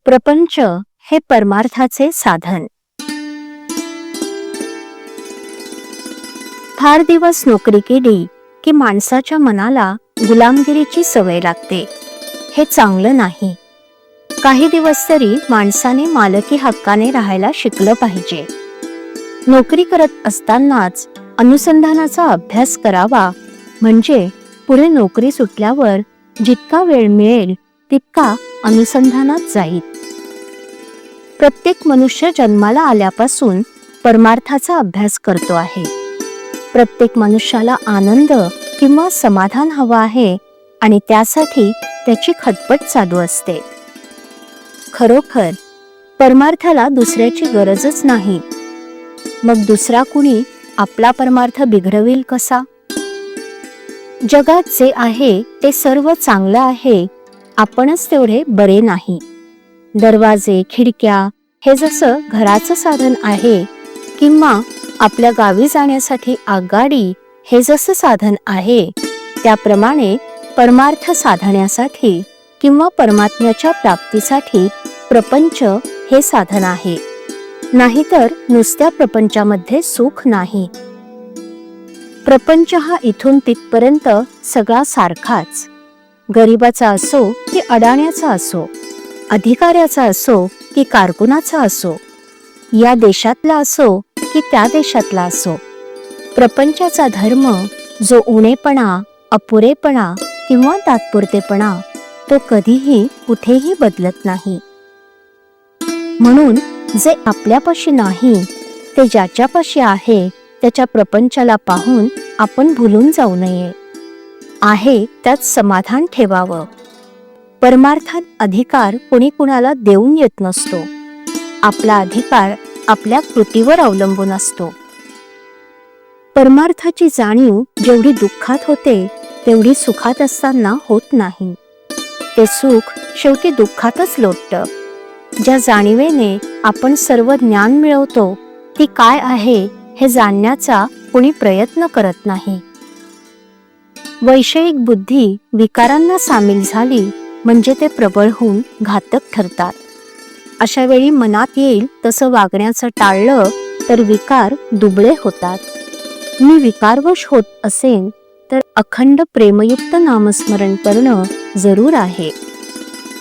प्रपंच हे परमार्थाचे साधन. फार दिवस नोकरी केली की माणसाच्या मनाला गुलामगिरीची सवय लागते. हे चांगलं नाही. काही दिवस तरी माणसाने मालकी हक्काने राहायला शिकलं पाहिजे. नोकरी करत असतानाच अनुसंधानाचा अभ्यास करावा, म्हणजे पुढे नोकरी सुटल्यावर जितका वेळ मिळेल तितका अनुसंधानात जाईल. प्रत्येक मनुष्य जन्माला आल्यापासून परमार्थाचा अभ्यास करतो आहे. प्रत्येक मनुष्याला आनंद किंवा समाधान हवं आहे आणि त्यासाठी त्याची खटपट चालू असते. खरोखर परमार्थाला दुसऱ्याची गरजच नाही. मग दुसरा कुणी आपला परमार्थ बिघडवेल कसा? जगात जे आहे ते सर्व चांगलं आहे, आपणच तेवढे बरे नाही. दरवाजे, खिडक्या हे जसं घराचं साधन आहे, किंवा आपल्या गावी जाण्यासाठी आगगाडी हे जसं साधन आहे, त्याप्रमाणे परमार्थ साधण्यासाठी किंवा परमात्म्याच्या प्राप्तीसाठी प्रपंच हे साधन आहे. नाहीतर नुसत्या प्रपंचामध्ये सुख नाही. प्रपंच हा इथून तिथपर्यंत सगळा सारखाच. गरिबाचा असो की अडाण्याचा असो, अधिकाऱ्याचा असो की कारकुनाचा असो, या देशातला असो की त्या देशातला असो, प्रपंचाचा धर्म जो उणेपणा, अपुरेपणा किंवा तात्पुरतेपणा, तो कधीही कुठेही बदलत नाही. म्हणून जे आपल्यापाशी नाही ते ज्याच्यापाशी आहे त्याच्या प्रपंचाला पाहून आपण भुलून जाऊ नये. आहे त्यात समाधान ठेवावं. परमार्थात अधिकार कोणी कुणाला देऊन येत नसतो. आपला अधिकार आपल्या कृतीवर अवलंबून असतो. परमार्थाची जाणीव जेवढी दुःखात होते तेवढी सुखात असताना होत नाही. ते सुख शेवटी दुःखातच लोटतं. ज्या जाणीवेने आपण सर्व ज्ञान मिळवतो ती काय आहे हे जाणण्याचा कोणी प्रयत्न करत नाही. वैषयिक बुद्धी विकारांना सामील झाली म्हणजे ते प्रबळ होऊन घातक ठरतात. अशा वेळी मनात येईल तसं वागण्याचं टाळलं तर विकार दुबळे होतात. मी विकारवश होत असेन तर अखंड प्रेमयुक्त नामस्मरण करणं जरूर आहे.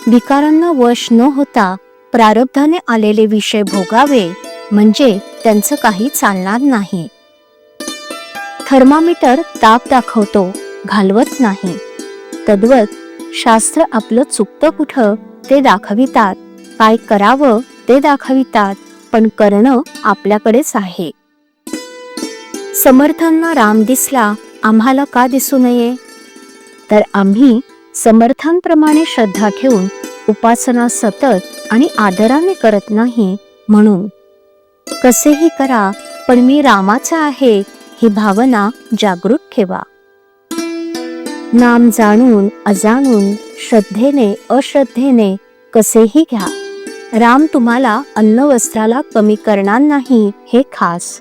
विकारांना वश न होता प्रारब्धाने आलेले विषय भोगावे म्हणजे त्यांचं काही चालणार नाही. थर्मामीटर ताप दाखवतो, घालवत नाही. तद्वत शास्त्र आपलं चुकतं कुठं ते दाखवितात, काय करावं ते दाखवितात, पण करणं आपल्याकडेच आहे. समर्थांना राम दिसला, आम्हाला का दिसू नये? तर आम्ही समर्थांप्रमाणे श्रद्धा ठेवून उपासना सतत आणि आदराने करत नाही म्हणून. कसेही करा पण मी रामाचा आहे ही भावना जागृत ठेवा. नाम जाणून अजाणून, श्रद्धेने अश्रद्धेने कसेही घ्या. राम तुम्हाला अन्न वस्त्राला कमी करणार नाही हे खास.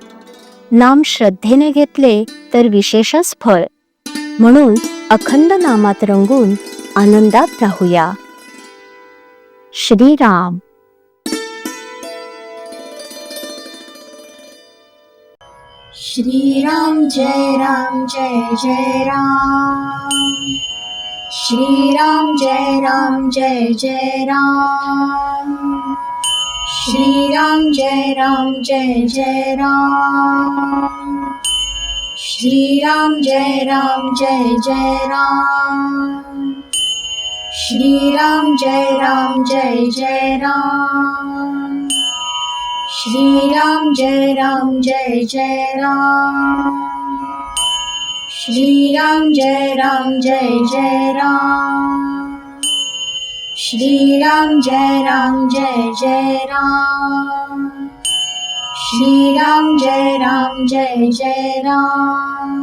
नाम श्रद्धेने घेतले तर विशेषच फळ. म्हणून अखंड नामात रंगून आनंदात राहूया. श्रीराम. श्रीराम जय राम जय जय राम. श्रीराम जय राम जय जय राम. श्रीराम जय राम जय जय राम. श्रीराम जय राम जय जय राम. श्रीराम जय राम जय जय राम. श्रीराम जय राम जय जय राम. श्रीराम जय राम जय जय राम. श्रीराम जय राम जय जय राम. श्रीराम जय राम जय जय राम.